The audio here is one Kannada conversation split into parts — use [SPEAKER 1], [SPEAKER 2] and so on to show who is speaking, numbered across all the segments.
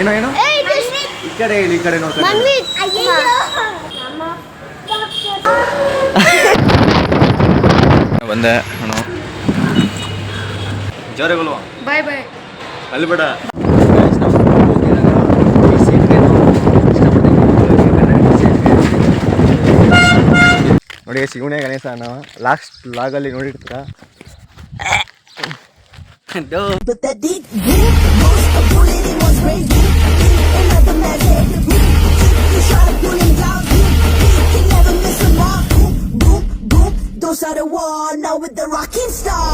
[SPEAKER 1] ಏನೋ ಏನೋ ಈ ಕಡೆ ಹೇಳಿ, ಈ ಕಡೆ ನೋಡ್ಕೊಂಡು ಬಂದೆ ನಾನು ಜೋರೆಗಳು
[SPEAKER 2] ಬಾಯ್ ಬಾಯ್
[SPEAKER 1] ಅಲ್ಲಿ ಬೇಡ ನೋಡಿ ಶಿವನೇ ಗಣೇಶ ನಾವು ಲಾಸ್ಟ್ ಲಾಗಲ್ಲಿ ನೋಡಿರ್ತೀರ.
[SPEAKER 3] Don't start a war now with the rocking star.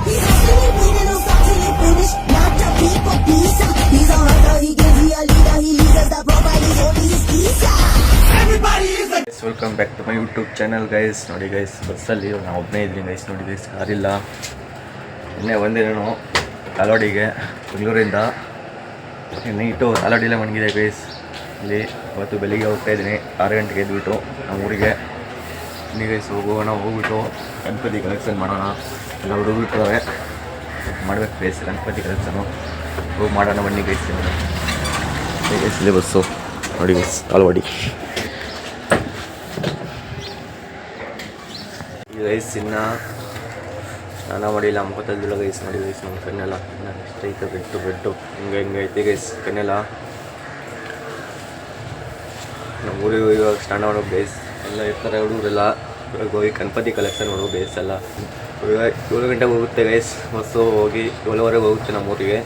[SPEAKER 3] He's actually bleeding, don't stop till he finish. Not the people peace. He's a hunter, he gives me a leader. He leads us the properties, only his keys. Everybody is like.
[SPEAKER 1] Welcome back to my YouTube channel guys. ನೋಡಿ ಗೈಸ್, ಬಸ್ಸಲ್ಲಿ ನಾವು ಒಬ್ಬನೇ ಇದ್ದೀನಿ ಗೈಸ್. ನೋಡಿ ಗೈಸ್, ಕಾರಿಲ್ಲ. ಇನ್ನೇ ಬಂದಿರೋನು ಕಾಲವಾಡಿಗೆ ಬೆಂಗಳೂರಿಂದ. ನೈಟು ಕಾಲವಾಡಿಲೇ ಮಣಗಿದೆ ಗೈಸ್. ಇಲ್ಲಿ ಇವತ್ತು ಬೆಳಿಗ್ಗೆ ಹೋಗ್ತಾಯಿದ್ದೀನಿ 6 ಗಂಟೆಗೆ ಎದ್ಬಿಟ್ಟು ನಮ್ಮ ಊರಿಗೆ. ಇಲ್ಲಿ ಗೈಸ್ ಹೋಗೋಣ, ಹೋಗ್ಬಿಟ್ಟು ಗಣಪತಿ ಕಲೆಕ್ಷನ್ ಮಾಡೋಣ. ಎಲ್ಲ ಹುಡುಗಿರ್ತಾರೆ ಮಾಡ್ಬೇಕು ಗೈಸ್ ಗಣಪತಿ ಕಲೆಕ್ಷನು. ಹೋಗಿ ಮಾಡೋಣ ಬನ್ನಿ ಗೈಸ್. ಗೈಸ್ ಇಲ್ಲಿ ಬಸ್ಸು ನೋಡಿ ಗೈಸ್, ಕಾಲವಾಡಿ ಗೈಸ್. ಇನ್ನು ಸ್ನಾನ ಮಾಡಿಲ್ಲ, ಮುಖದಲ್ಲಿಲ್ಲ ಗೈಸ್. ನೋಡಿ ಗೈಸ್, ನಮ್ಮ ಕಣ್ಣೆಲ್ಲ ಎಷ್ಟೈತೆ ಬೆಟ್ಟು ಹಿಂಗೆ ಐತೆ ಗೈಸ್ ಕಣ್ಣೆಲ್ಲ. ನಮ್ಮ ಊರಿಗೆ ಇವಾಗ ಸ್ನಾನ ಮಾಡೋದು ಗೈಸ್. ಎಲ್ಲ ಇರ್ತಾರೆ ಹುಡುಗರೆಲ್ಲ. ಇವಾಗ ಹೋಗಿ ಗಣಪತಿ ಕಲೆಕ್ಷನ್ ಮಾಡೋದು ಗೈಸ್ ಎಲ್ಲ. ಇವಾಗ 7 ಗಂಟೆಗೆ ಹೋಗುತ್ತೆ ಗೈಸ್ ಬಸ್ಸು. ಹೋಗಿ 7:15 ಹೋಗುತ್ತೆ ನಮ್ಮ ಊರಿಗೆ.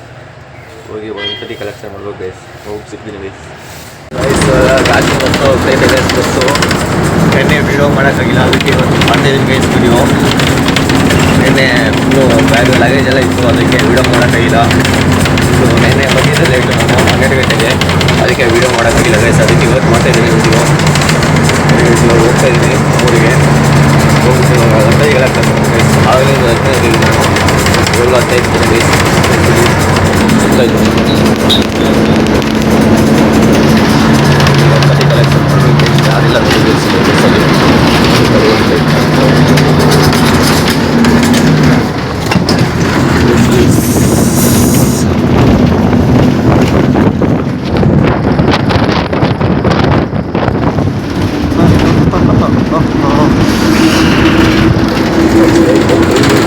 [SPEAKER 1] ಹೋಗಿ ಗಣಪತಿ ಕಲೆಕ್ಷನ್ ಮಾಡ್ಬೇಕು ಗೈಸ್. ಹೋಗಿ ಸಿಗ್ತೀನಿ ಗೈಸ್. ಗಾಡಿ ಬಸ್ಸು ಹೋಗ್ತಾಯಿದೆ ಗೈಸ್. ಬಸ್ಸು ನೆನ್ನೆ ವೀಡಿಯೋ ಮಾಡೋಕ್ಕಾಗಿಲ್ಲ, ಅದಕ್ಕೆ ಇವತ್ತು ಮಾಡ್ತಾಯಿದ್ದೀನಿ ಗೈಸ್ ವೀಡಿಯೋ. ನೆನ್ನೆ ಫುಲ್ಲು ಬ್ಯಾಗ್ ಲಗೇಜ್ ಎಲ್ಲ ಇತ್ತು, ಅದಕ್ಕೆ ವೀಡಿಯೋ ಮಾಡೋಕ್ಕಾಗಿಲ್ಲ. ಇದು ನೆನ್ನೆ ಬಂದಿದ್ದೆ ಲೇಟು, ನಾನು 12 ಗಂಟೆಗೆ, ಅದಕ್ಕೆ ವೀಡಿಯೋ ಮಾಡೋಕ್ಕಾಗಿಲ್ಲ ಗೈಸ್. ಅದಕ್ಕೆ ಇವತ್ತು ಮಾಡ್ತಾಯಿದ್ದೀನಿ ವೀಡಿಯೋ. ಇವಾಗ ಹೋಗ್ತಾಯಿದ್ದೀನಿ ಊರಿಗೆ. ಹೋಗ್ಬಿಟ್ಟು ಗಣಪತಿಗೆಲ್ಲ ಗೈಸ್. ಆಗಲೇ 15 ನಾನು 7:15 ಗೈಸ್ ಹೋಗ್ತಾಯಿದ್ದೀನಿ. ಗಣಪತಿ ಕಲೆಕ್ಷನ್ ಮಾಡಬೇಕು ಗೈಸ್. ಯಾರಿಲ್ಲ ಬಸ್ಸಲ್ಲಿ.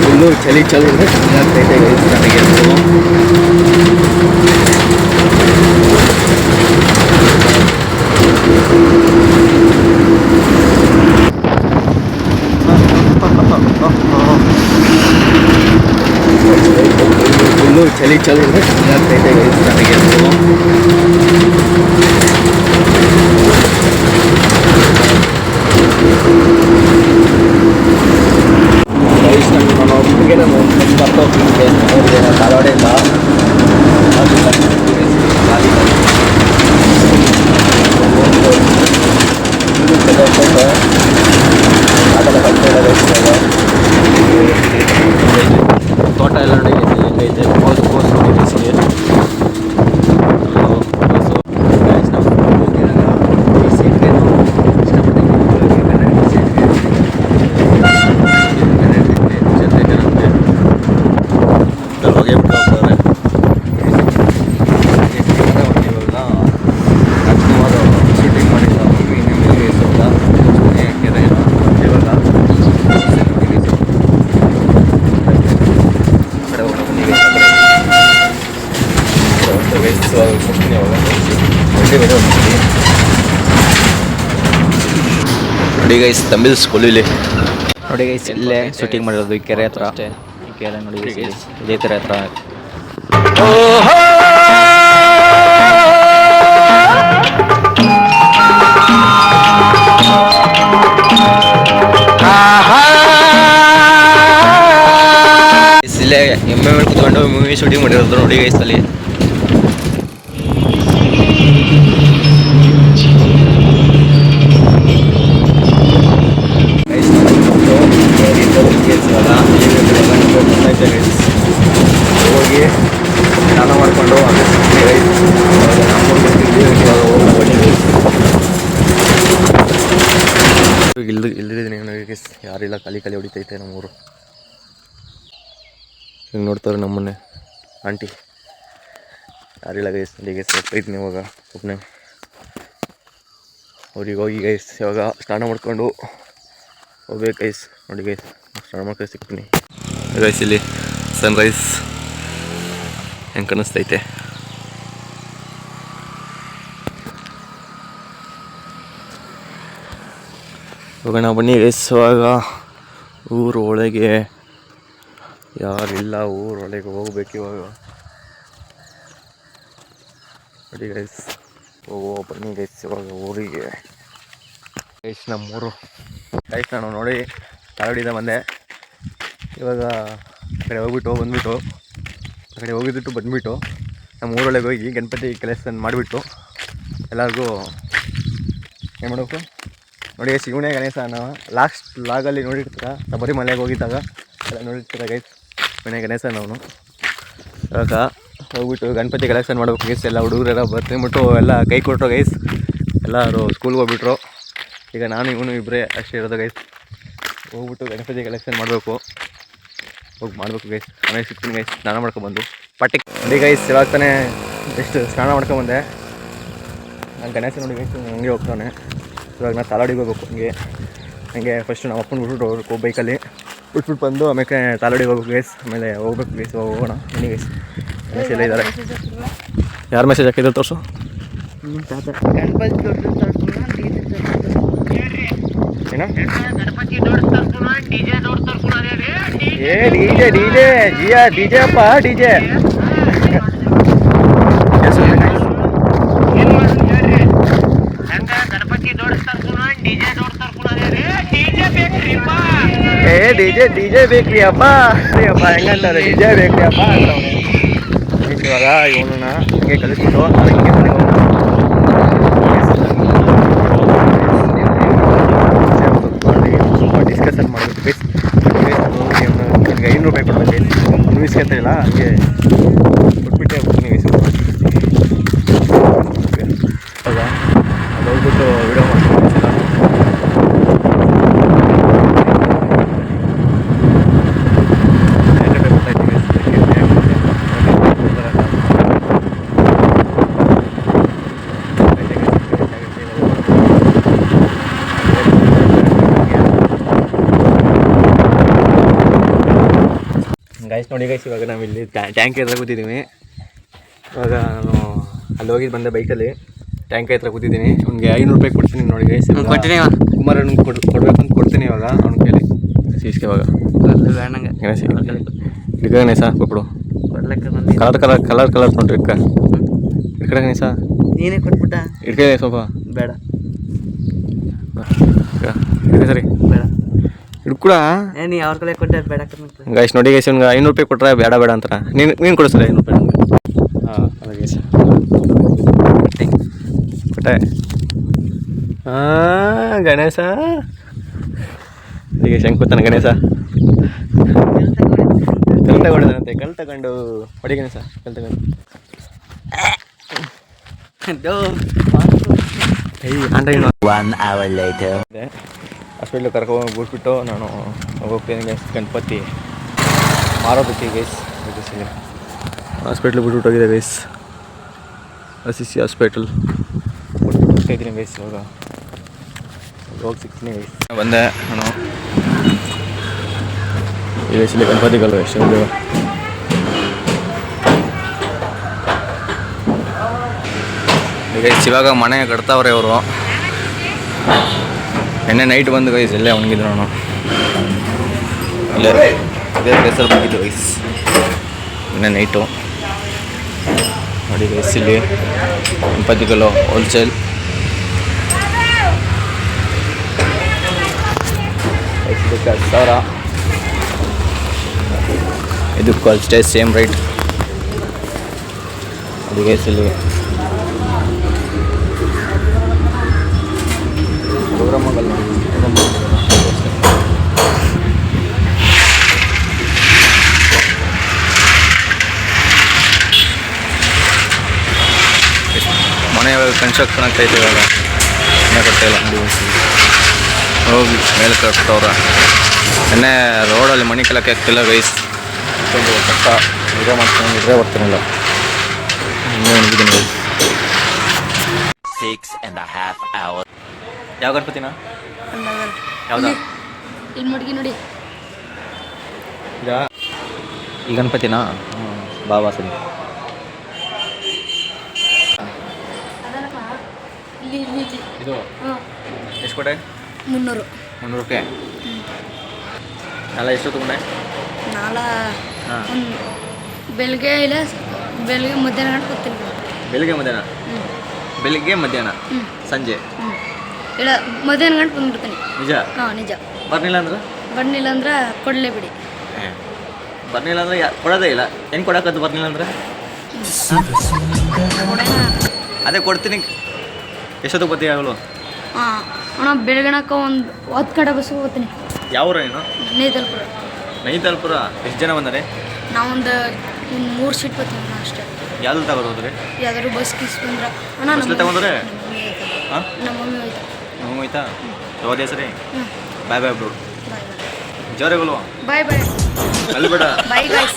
[SPEAKER 1] ಫುಲ್ಲು ಚಳಿ ಆಗ್ತೈತೆ ಗೈಸ್ ನನಗೆ. ಫುಲ್ಲು ಚಳಿ ಆಗ್ತೈತೆ ಗೈಸ್ ನನಗೆ. ನಾನು ಒಬ್ಬರಿಗೆ ನಾನು ಬರ್ತಾಗ್ತೀನಿ ಗೈಸ್. ನೋಡಿದೆ ನಾನು ಕಾಲವಾಡಿಯಿಂದ ತೋಟ ಎಲ್ಲ ನೋಡಿ ಹೆಂಗೈತೆ. ಕೋಸ್ ನೋಡಿ ಬೇಸಿಗೆ. ಶೂಟಿಂಗ್ ಮಾಡಿಲ್ಲ ನೋಡಿ ಗೈಸ್. ತಮಿಳ್ ಸ್ಕೂಲ್ ಇಲ್ಲಿ ನೋಡಿ ಗೈಸ್, ಇಲ್ಲೇ ಶೂಟಿಂಗ್ ಮಾಡಿರೋದು ಈ ಕೆರೆ ಹತ್ರ. ಈ ಕೆರೆ ನೋಡಿ ಗೈಸ್, ಇದೇ ಕೆರೆ ಹತ್ರ. ಇಲ್ಲೇ ಎಮ್ಮೆ ಮೇಲೆ ಕುತ್ಕೊಂಡು ಮೂವಿ ಶೂಟಿಂಗ್ ಮಾಡಿರೋದು ನೋಡಿ ಗೈಸ್ ಅಲ್ಲಿ. ಹೋಗಿ ಸ್ನಾನ ಮಾಡಿಕೊಂಡು ಇಲ್ದಿದ್ದೀನಿ ಯಾರಿಲ್ಲ, ಖಾಲಿ ಹೊಡಿತೈತೆ ನಮ್ಮೂರು. ಹಿಂಗೆ ನೋಡ್ತಾರೆ ನಮ್ಮನ್ನೇ ಆಂಟಿ. ಯಾರಿಲ್ಲ ಗೈಸ್. ನೋಡಿ ಗೈಸ್ ಹೋಗ್ತಾಯಿದ್ದೀನಿ ಇವಾಗ ಒಬ್ಬನೇ ಅವ್ರಿಗೆ ಹೋಗಿ ಗೈಸ್ ಇವಾಗ ಸ್ನಾನ ಮಾಡ್ಕೊಂಡು ಹೋಗ್ಬೇಕು ಗೈಸ್. ನೋಡಿ ಗೈಸ್ ಸ್ನಾನ ಮಾಡ್ಕೊಂಡು ಸಿಗ್ತೀನಿ ಗೈಸ್. ಇಲ್ಲಿ ಸನ್ರೈಸ್ ಹೆಂಗೆ ಕಾಣಿಸ್ತೈತೆ. ಹೋಗೋಣ ಬನ್ನಿ ಗೈಸ್. ಇವಾಗ ಊರು ಒಳಗೆ ಯಾರಿಲ್ಲ, ಊರೊಳಗೆ ಹೋಗ್ಬೇಕು ಇವಾಗ. ನೋಡಿ ಗೈಸ್ ಹೋಗೋ ಬನ್ನಿ ಗೈಸ್ ಇವಾಗ ಊರಿಗೆ. ಗೈಸ್ ನಮ್ಮೂರು ಗೈಸ್. ನಾನು ನೋಡಿ ತಾಳಡಿದ ಬಂದೆ. ಇವಾಗ ಆ ಕಡೆ ಬಂದುಬಿಟ್ಟು ಆ ಕಡೆ ಬಂದುಬಿಟ್ಟು ನಮ್ಮ ಊರೊಳಗೆ ಹೋಗಿ ಗಣಪತಿ ಕಲೆಕ್ಷನ್ ಮಾಡಿಬಿಟ್ಟು ಎಲ್ಲರಿಗೂ ಏನು ಮಾಡಬೇಕು. ನೋಡಿ ಗೈಸ್ ಇವನೇ ಗಣೇಶ. ನಾವು ಲಾಸ್ಟ್ ಲಾಗಲ್ಲಿ ನೋಡಿರ್ತೀರ, ಶಬರಿಮಲೆಗೆ ಹೋಗಿದ್ದಾಗ ಎಲ್ಲ ನೋಡಿರ್ತೀರ ಗೈಸ್. ಇವನೇ ಗಣೇಶ. ನಾವು ಇವಾಗ ಹೋಗ್ಬಿಟ್ಟು ಗಣಪತಿ ಕಲೆಕ್ಷನ್ ಮಾಡ್ಬೇಕು ಗೈಸ್. ಎಲ್ಲ ಹುಡುಗರೆಲ್ಲ ಬರ್ತಿಬಿಟ್ಟು ಎಲ್ಲ ಕೈ ಕೊಟ್ಟರು ಗೈಸ್. ಎಲ್ಲರೂ ಸ್ಕೂಲ್ಗೆ ಹೋಗ್ಬಿಟ್ರು. ಈಗ ನಾನು ಇವನು ಇಬ್ಬರೇ ಅಷ್ಟೇ ಇರೋದು ಗೈಸ್. ಹೋಗ್ಬಿಟ್ಟು ಗಣಪತಿ ಕಲೆಕ್ಷನ್ ಮಾಡಬೇಕು, ಹೋಗಿ ಮಾಡಬೇಕು ಗೈಸ್. ಆಮೇಲೆ ಸಿಗ್ತೀನಿ ಗೈಸ್ ಸ್ನಾನ ಮಾಡ್ಕೊಬಂದು ಪಟ್ಟಿ. ನೋಡಿ ಗೈಸ್ ಇವಾಗ ತಾನೇ ಜಸ್ಟ್ ಸ್ನಾನ ಮಾಡ್ಕೊಂಬಂದೆ. ನಾನು ಗಣೇಶ ನೋಡಿ ಗೈಸ್ ಹಂಗೆ ಹೋಗ್ತಾನೆ. ಇವಾಗ ನಾನು ತಾಲಾಡಿಗೆ ಹೋಗ್ಬೇಕು. ಹಂಗೆ ಫಸ್ಟು ನಮ್ಮ ಅಪ್ಪನ ಬಿಟ್ಬಿಟ್ಟು ಹೋಗ್ಬೇಕು ಬೈಕಲ್ಲಿ. ಬಿಟ್ಬಿಟ್ಟು ಬಂದು ಆಮೇಲೆ ತಾಲಾಡಿಗೆ ಹೋಗ್ಬೇಕು ಗೈಸ್. ಆಮೇಲೆ ಹೋಗ್ಬೇಕು ಗೈಸ್. ಹೋಗೋಣ ಬನ್ನಿ ಗೈಸ್. ಗಣೇಶ ಎಲ್ಲ ಇದ್ದಾರೆ. ಯಾರು ಮೆಸೇಜ್ ಹಾಕಿದ್ರು ತೋರಿಸು. ಏನ ಏ ಡಿಜೆ ಡಿಜೆ ಜಿಯಾ ಡಿಜೆ ಅಪ್ಪ ಡಿಜೆ. ಏ ಡಿಜೆ ಡಿಜೆ ಬೇಕ್ರಿ ಅಪ್ಪ. ಅಪ್ಪ ಹೆಂಗಂತಾರೆ ಡಿಜೆ ಬೇಕ್ರಿ ಅಪ್ಪ ಅಂತವನೇ. ಇವಾಗ ಇವನನ್ನ ಹಂಗೆ ಕಲಿಸ್ಬಿಟ್ಟು ಹಂಗೆ ಮನೆಗೆ ಸ್ವಲ್ಪ ಡಿಸ್ಕಷನ್ ಮಾಡಬೇಕು ಬೇಸ್. ನನಗೆ 500 ರೂಪಾಯಿ ಕೊಡಬೇಕು ಬೇಸ್. ನೀವು ಇಸ್ಕೊಂತ ಇಲ್ಲ ಹಂಗೆ ಕೊಟ್ಬಿಟ್ಟೆ ಹೋಗ್ತೀನಿ ಬೇಸ್. ಇವಾಗ ಅದು ಹೋಗ್ಬಿಟ್ಟು ವಿಡಿಯೋ ಮಾಡ್ತೀನಿ. ಗೈಸ್ ನೋಡಿ ಗೈಸ್ ಇವಾಗ ನಾವಿಲ್ಲಿ ಟ್ಯಾಂಕ್ ಹತ್ರ ಕೂತಿದ್ದೀವಿ. ಇವಾಗ ನಾನು ಅಲ್ಲಿ ಹೋಗಿದ್ದು ಬಂದೆ ಬೈಕಲ್ಲಿ. ಟ್ಯಾಂಕ್ ಹತ್ರ ಕೂತಿದ್ದೀನಿ. ಅವ್ನಿಗೆ 500 ರೂಪಾಯಿ ಕೊಡ್ತೀನಿ ನೋಡಿ ಗೈಸ್. ಕೊಡ್ತೀನಿ ಕುಮಾರಣ್ಣ ಕೊಡ್ಬೇಕು ಅಂತ ಕೊಡ್ತೀನಿ ಇವಾಗ ಅವ್ನ ಕೈಲಿ. ಸೀಸ್ಗೆ ಇವಾಗ ಗಣೇಶ ಇಡ್ಕ ಗಣೇಶ ಕೊಟ್ಬಿಡು. ಕಲರ್ ನೋಡ್ರಿ ಇಡ್ಕ ಗಣೇಶ.
[SPEAKER 2] ನೀನೇ ಕೊಟ್ಬಿಟ್ಟ
[SPEAKER 1] ಇಡ್ಕ ಸ್ವಲ್ಪ
[SPEAKER 2] ಬೇಡ
[SPEAKER 1] ಇಡ್ಕ ಸರಿ
[SPEAKER 2] ಬೇಡ
[SPEAKER 1] ಹಿಡ್ಕೂಡ.
[SPEAKER 2] ನೀ ಅವ್ರ ಕಡೆ ಕೊಟ್ಟೆ ಬೇಡ.
[SPEAKER 1] ಗೈಸ್ ನೋಡಿ ಗೈಸ್ ಅವ್ನಿಗೆ 500 ರೂಪಾಯಿ ಕೊಟ್ಟರೆ ಬೇಡ ಬೇಡ ಅಂತಾರೆ. ನೀನು ಕೊಡಿಸ್ತಾರೆ 500 ರೂಪಾಯಿ ನಮಗೆ. ಹಾಂ ಅದೇ ಗೈಸ್ ಕೊಟ್ಟೆ. ಹಾಂ ಗಣೇಶ ಈಗ ಶಂಕುತ್ತಾನೆ ಗಣೇಶ. ಕಲ್ ತಗೊಂಡಂತೆ ಕಲ್ ತಗೊಂಡು ಹೊಡಿ ಗಣೇಶ. ಕಲ್ ತಗೊಂಡು ಹಾಸ್ಪಿಟ್ಲಿಗೆ ಕರ್ಕೊಂಡು ಬಿಟ್ಬಿಟ್ಟು ನಾನು ಹೋಗ್ತೀನಿ ಗೈಸ್. ಗಣಪತಿ ಮಾರೋದಕ್ಕೆ ಗೈಸ್. ಹಾಸ್ಪಿಟ್ಲಿಗೆ ಬಿಟ್ಬಿಟ್ಟು ಹೋಗಿದೆ ಗೈಸ್. SCC ಹಾಸ್ಪಿಟಲ್ ಬಿಟ್ಬಿಟ್ಟು ಹೋಗ್ತಾಯಿದ್ದೀನಿ ಗೈಸ್. ಇವಾಗ ಹೋಗಿ ಸಿಗ್ತೀನಿ ಗೈಸ್. ಬಂದೆ ನಾನು ಈ ವಯಸ್ಸಲ್ಲಿ ಗಣಪತಿಗಲ್ವ ಎಷ್ಟು ಗೈಸ್. ಇವಾಗ ಮನೆ ಕಟ್ತಾವ್ರೆ ಅವರು. ನೆನ್ನೆ ನೈಟ್ ಬಂದು ಗೈಸ್ ಇಲ್ಲೇ ಒಣಗಿದ್ರು ನಾನು. ಇಲ್ಲೇ ಇದೇ ಪ್ಲೇಸಲ್ಲಿ ಬಂದಿದ್ದು ಗೈಸ್ ನೆನ್ನೆ ನೈಟು. ನೋಡಿ ಗೈಸ್ ಇಲ್ಲಿ ಗಣಪತಿಗಳು ಹೋಲ್ಸೇಲ್. ಇದಕ್ಕೆ 10,000. ಇದಕ್ಕೂ ಅಷ್ಟೇ ಸೇಮ್ ರೈಟ್. ಅದು ಗೈಸ್ ಇಲ್ಲಿ ಪ್ರೋಗ್ರಾಮಲ್ಲ. ಮನೆ ಇವಾಗ ಕನ್ಸ್ಟ್ರಕ್ಷನ್ ಆಗ್ತಾಯಿತ್ತು. ಇವಾಗ ಮನೆ ಕಟ್ತಾಯಿಲ್ಲ. ಹೋಗಿ ಮೇಲೆ ಕಟ್ತವ್ರ. ನೆನ್ನೆ ರೋಡಲ್ಲಿ ಮನೆ ಕೆಲಕ್ಕೆ ಆಗ್ತಿಲ್ಲ ಗೈಸ್. ಅಷ್ಟೊಂದು ಕಷ್ಟ. ಇದೇ ಮಾಡ್ತೀನಿ ಇದ್ರೆ ಬರ್ತೀನಿಲ್ಲ. ಯಾವ ಗಣಪತಿನ ಯಾವ್ದು
[SPEAKER 4] ಇಲ್ಲಿ ಮಡ್ಗಿ ನೋಡಿ
[SPEAKER 1] ಈ ಗಣಪತಿನಾ ಬಾಬಾ ಸರಿ
[SPEAKER 4] ಇಲ್ಲಿ ಇಲ್ಲಿ
[SPEAKER 1] ಇದು
[SPEAKER 4] ಹಾಂ
[SPEAKER 1] ಎಷ್ಟು ಕೊಟ್ಟೆ
[SPEAKER 4] 300
[SPEAKER 1] 300 ರೂಪಾಯಿ ಎಲ್ಲ ಎಷ್ಟು ತಗೊಂಡೆ
[SPEAKER 4] ನಾಳ
[SPEAKER 1] ಹಾಂ
[SPEAKER 4] ಒಂದು ಬೆಳಿಗ್ಗೆ ಇಲ್ಲ ಬೆಳಿಗ್ಗೆ ಮಧ್ಯಾಹ್ನ ಗಂಟೆ ಕೂತೀನಿ
[SPEAKER 1] ಬೆಳಿಗ್ಗೆ ಮಧ್ಯಾಹ್ನ
[SPEAKER 4] ಹ್ಞೂ
[SPEAKER 1] ಬೆಳಿಗ್ಗೆ ಮಧ್ಯಾಹ್ನ
[SPEAKER 4] ಹ್ಞೂ
[SPEAKER 1] ಸಂಜೆ
[SPEAKER 4] ಹ್ಞೂ ಇಲ್ಲ ಮಧ್ಯಾಹ್ನ ಗಂಟೆ ಬಂದ್ಬಿಡ್ತೀನಿ
[SPEAKER 1] ನಿಜ
[SPEAKER 4] ಹಾಂ ನಿಜ
[SPEAKER 1] ಬರ್ನಿಲ್ಲ ಅಂದ್ರೆ
[SPEAKER 4] ಬಣ್ಣಿಲ್ಲ ಅಂದ್ರೆ ಕೊಡಲೇ ಬಿಡಿ
[SPEAKER 1] ಬರ್ನಿಲ್ಲ ಅಂದ್ರೆ ಕೊಡೋದೇ ಇಲ್ಲ ಹೆಂಗೆ ಕೊಡೋಕ್ಕದ್ದು ಬರ್ನಿಲ್ಲ ಅಂದ್ರೆ ಅದೇ ಕೊಡ್ತೀನಿ ಎಷ್ಟೊತ್ತಿಗೆ ಬರ್ತೀಯ ಅವಳು
[SPEAKER 4] ಹಾಂ ಅಣ್ಣ ಬೆಳಗ್ಗೆನಕ ಒಂದು 10 ಗಂಟೆ ಬಸ್ಸಿಗೆ ಹೋಗ್ತೀನಿ
[SPEAKER 1] ಯಾವ ಊರು ನೀನು
[SPEAKER 4] ನೇತಲ್ಪುರ
[SPEAKER 1] ನೈತಲ್ಪುರ ಎಷ್ಟು ಜನ ಬಂದರೆ
[SPEAKER 4] ನಾವೊಂದು 3 ಸೀಟ್ ಬರ್ತೀನಿ ಅಣ್ಣ ಅಷ್ಟೇ
[SPEAKER 1] ಯಾವ್ದು ತಗೋದ್ರೆ
[SPEAKER 4] ಯಾವ್ದಾದ್ರು ಬಸ್ ಕಿಸ್ ಬಂದ್ರೆ ಅಣ್ಣ
[SPEAKER 1] ಬಸ್ಲೆ ತಗೊಂಡ್ರೆ ಹಾಂ
[SPEAKER 4] ನಮ್ಮ ಮಮ್ಮಿ ಹೋಯ್ತು
[SPEAKER 1] ನಾವು ಹೋಯ್ತಾ ಯಾವ್ದೇ ಸರಿ
[SPEAKER 4] ಹ್ಞೂ
[SPEAKER 1] ಬಾಯ್ ಬಾಯ್ ಬ್ರೋ
[SPEAKER 4] ಬಾಯ್
[SPEAKER 1] ಜೋರಾಗಲ್ವ
[SPEAKER 4] ಬಾಯ್ ಬಾಯ್
[SPEAKER 1] ಅಲ್ಲಿ ಬೇಡ
[SPEAKER 4] ಬಾಯ್ ಗಾಯ್ಸ್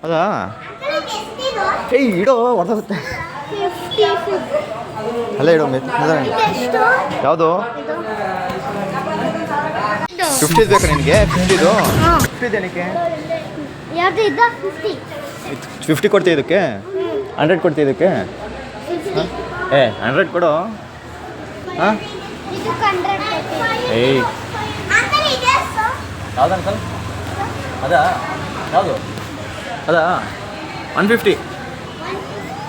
[SPEAKER 1] ಅದಾ ಏಯ್ ಇಡೋ ಹೊಡೆದಾಗುತ್ತೆ ಅಲ್ಲೇ ಇಡೋ ಯಾವುದು 50 ಬೇಕಾ ನಿನಗೆ 50 50 ಏನಕ್ಕೆ
[SPEAKER 4] ಯಾವ್ದು ಇದ್ದ
[SPEAKER 1] 50 ಕೊಡ್ತೀಯ ಇದಕ್ಕೆ 100 ಕೊಡ್ತೀಯ ಇದಕ್ಕೆ ಏ 100 ಕೊಡು ಹಾಂ ಏಯ್ ಯಾವ್ದು ಅಂಕಲ್ ಅದಾ ಯಾವುದು ಅದಾ 150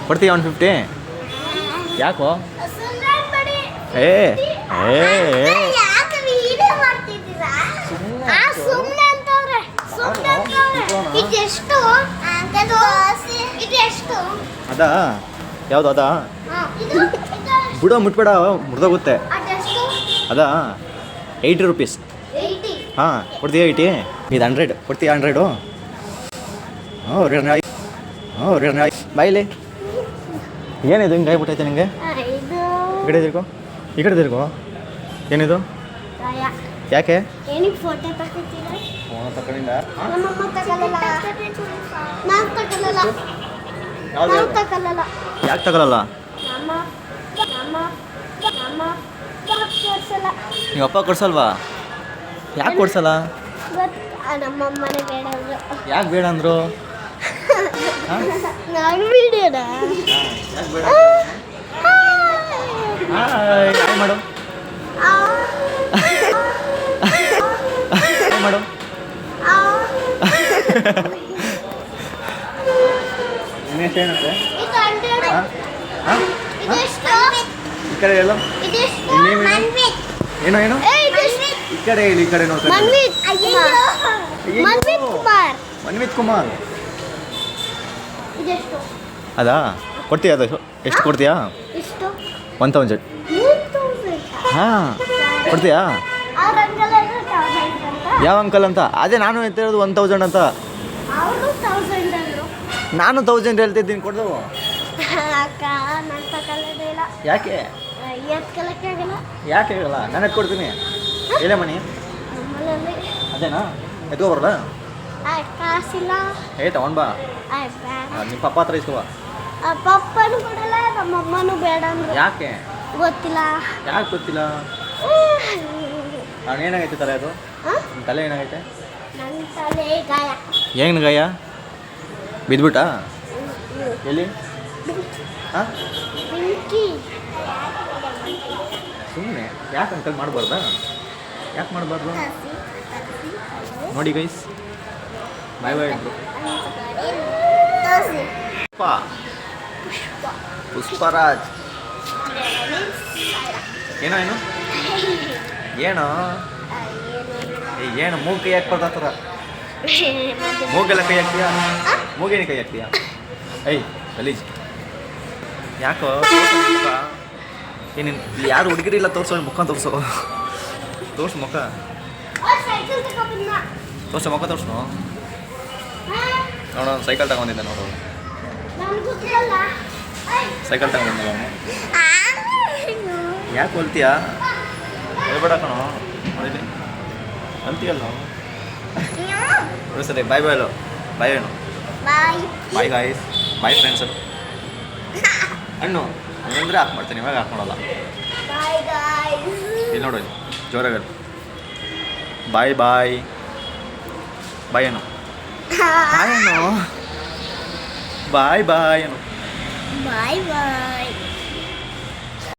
[SPEAKER 1] ಕೊಡ್ತೀಯ 150 ಯಾಕೋ ಏ ಏ ಅದಾ ಯಾವುದು ಅದಾ ಬಿಡೋ ಮುಟ್ಬೇಡ ಮುರಿದೋಗುತ್ತೆ ಅದಾ 80 ರುಪೀಸ್ ಹಾಂ ಕೊಡ್ತೀಯ 80 ಇದು 100 ಕೊಡ್ತೀಯ 100 ಹ್ಞೂ ಬಾಯಿಲಿ ಏನಿದು ಹಿಂಗೆ ಆಗ್ಬಿಟ್ಟೈತೆ ನಿಮಗೆ ಈ ಕಡೆ ತಿರ್ಕೋ ಈ ಕಡೆ ತಿರ್ಕೋ ಏನಿದು ಯಾಕೆ
[SPEAKER 5] ಏನಕ್ಕೆ ಫೋಟೋ ತಗೊಳ್ತಿದ್ರೆ
[SPEAKER 1] ಫೋನ್ ತಗೊಂಡಿಲ್ಲ
[SPEAKER 5] ನಮ್ಮಮ್ಮ ತಗೊಳ್ಳಲ್ಲ ನಾನು ತಗೊಳ್ಳಲ್ಲ
[SPEAKER 1] ಯಾವ್ದು
[SPEAKER 5] ನಾನು ತಗೊಳ್ಳಲ್ಲ
[SPEAKER 1] ಯಾಕೆ ತಗೊಳ್ಳಲ್ಲ
[SPEAKER 5] ನಮ್ಮ ನಮ್ಮ ನಮ್ಮ ತೋರಿಸಲ್ಲ
[SPEAKER 1] ನೀವು ಅಪ್ಪ ಕೊಡ್ಸಲ್ವಾ ಯಾಕೆ ಕೊಡ್ಸಲ್ಲ
[SPEAKER 5] ನಮ್ಮಮ್ಮನೇ ಬೇಡ ಅಂದ್ರು
[SPEAKER 1] ಯಾಕೆ ಬೇಡ ಅಂದರು
[SPEAKER 5] ನಾನು ಬಿಡೋಣ
[SPEAKER 1] ಯಾಕೆ ಬೇಡ ಹಾಂ ಮಾಡು ಮಾಡು ಇನ್ನೆಷ್ಟೇನಂತೆ
[SPEAKER 5] ಇದು 100
[SPEAKER 1] ಹಾಂ ಹಾಂ
[SPEAKER 5] ಇದೆಷ್ಟು
[SPEAKER 1] ಈ ಕಡೆ ಹೇಳು
[SPEAKER 5] ಇದೆಷ್ಟು
[SPEAKER 1] ಇನ್ನೇನು?
[SPEAKER 5] ಮನ್ವಿತ್
[SPEAKER 1] ಏನೋ ಏನೋ
[SPEAKER 5] ಇದೆಷ್ಟು
[SPEAKER 1] ಈ ಕಡೆ ಹೇಳಿ ಈ ಕಡೆ ನೋಡ್ಕೊಂಡು
[SPEAKER 5] ಮನ್ವಿತ್ ಮನ್ವಿತ್ ಕುಮಾರ್
[SPEAKER 1] ಮನ್ವಿತ್ ಕುಮಾರ್
[SPEAKER 5] ಇದೆಷ್ಟು
[SPEAKER 1] ಅದಾ ಕೊಡ್ತೀಯ ಅದು ಎಷ್ಟು ಕೊಡ್ತೀಯಾ
[SPEAKER 5] ಇಷ್ಟು
[SPEAKER 1] 1000
[SPEAKER 5] 3000
[SPEAKER 1] ಹಾಂ ಕೊಡ್ತೀಯಾ
[SPEAKER 5] ಅವ್ರ ಅಂಕಲ್ 1000 ಅಂತ
[SPEAKER 1] ಯಾವ ಅಂಕಲ್ ಅಂತ ಅದೇ ನಾನು ಹೇಳ್ತಿರೋದು 1000 ಅಂತ
[SPEAKER 5] ಅವರು 1000 ಅಂದ್ರು
[SPEAKER 1] ನಾನು 1000 ಹೇಳ್ತಿದ್ದೀನಿ ಕೊಡ್ದವು
[SPEAKER 5] ಅಕ್ಕ ನಾನು ತಗೊಳ್ಳೋದೇ ಇಲ್ಲ
[SPEAKER 1] ಯಾಕೆ
[SPEAKER 5] ಎತ್ಕೊಳ್ಳೋಕ್ಕಾಗಲ್ಲ
[SPEAKER 1] ಯಾಕೆ ಹೇಳಲ್ಲ ನಾನು ಎತ್ಕೊಡ್ತೀನಿ ಹೇಳೇ ಮನಿ
[SPEAKER 5] ನಮ್ಮಲ್ಲಿ
[SPEAKER 1] ಅದೇನಾ ಎತ್ಕೊ ಬರಲ್ಲ
[SPEAKER 5] ಕಾಸಿಲ್ಲ
[SPEAKER 1] ತಗೊಂಡ್ ಬಾ
[SPEAKER 5] ಬೇಡ
[SPEAKER 1] ನಿಮ್ಮ ಪಪ್ಪ ಹತ್ರ ಇಸ್ಕೋ ಬಾ
[SPEAKER 5] ಪಪ್ಪನೂ ಕೊಡಲ್ಲ ನಮ್ಮಮ್ಮನೂ ಬೇಡ ಅಂದ್ರು
[SPEAKER 1] ಯಾಕೆ
[SPEAKER 5] ಗೊತ್ತಿಲ್ಲ
[SPEAKER 1] ಯಾಕೆ ಗೊತ್ತಿಲ್ಲ ನಾನು ಏನಾಗೈತೆ ತಲೆ ಅದು ನಿನ್ನ ತಲೆ ಏನಾಗೈತೆ
[SPEAKER 5] ನನ್ನ ತಲೆ ಗಾಯ
[SPEAKER 1] ಏನು ಗಾಯ ಬಿದ್ಬಿಟ್ಟಾ ಎಲ್ಲಿ ಹಾಂ
[SPEAKER 5] ಬೆಂಕಿ
[SPEAKER 1] ಸುಮ್ಮನೆ ಯಾಕೆ ಅಂಕಲ್ ಮಾಡಬಾರ್ದಾ ಯಾಕೆ ಮಾಡಬಾರ್ದು ನೋಡಿ ಗೈಸ್ ಬಾಯ್ ಬಾಯ್ ಪುಷ್ಪರಾಜ್ ಏನೋ ಏನು ಏನೋ ಏನು ಮೂಗು ಕೈ ಹಾಕ್ಬಾರ್ದು ಆ ಥರ ಮೂಗೆಲ್ಲ ಕೈ ಹಾಕ್ತೀಯಾ ಮೂಗೇನು ಕೈ ಹಾಕ್ತೀಯಾ ಐ ಗಲೀಜ್ ಯಾಕೋ ಏನೇನು ಇಲ್ಲಿ ಯಾರು ಹುಡುಗಿರಿಲ್ಲ ತೋರಿಸೋ ಮುಖ ತೋರಿಸೋ ತೋರ್ಸು ಮುಖ
[SPEAKER 5] ಸೈಕಲ್ ತಗೊಂಡ್ಬಂದ
[SPEAKER 1] ತೋರ್ಸು ಮುಖ ತೋರ್ಸು ನೋಡೋ ಸೈಕಲ್ ತಗೊಂಡಿದ್ದೆ ನೋಡು
[SPEAKER 5] ನನಗೆ ಗೊತ್ತಿಲ್ಲ
[SPEAKER 1] ಸೈಕಲ್ ತಗೊಂಡಿದ್ದೆ ಅವನು ಯಾಕೆ ಹೊಲ್ತೀಯಾ ಹೇಳ್ಬೇಡ ಕಣೋ ನೋಡಿದೆ ಅಂತೀಯಲ್ಲ ಸರಿ ಬಾಯ್ ಬಾಯ್ ಅಲ್ಲೋ ಬಾಯ್ ಏನು
[SPEAKER 5] ಬಾಯ್
[SPEAKER 1] ಬಾಯ್ ಗಾಯ್ಸ್ ಬಾಯ್ ಫ್ರೆಂಡ್ಸ್ ಅದು ಹಣ್ಣು
[SPEAKER 6] ಅಂದರೆ ಹಾಕ್ಬಿಡ್ತೀನಿ, ಇವಾಗ ಹಾಕ್ಕೊಳಲ್ಲ.
[SPEAKER 5] Bye guys.
[SPEAKER 6] ಇಲ್ಲಿ ನೋಡು, ಜೋರಾಗ ಬಾಯ್ ಬಾಯ್ ಬಾಯ್ ಏನು ಬಾಯ್ ಬಾಯ್ ಏನು
[SPEAKER 5] ಬಾಯ್ ಬಾಯ್.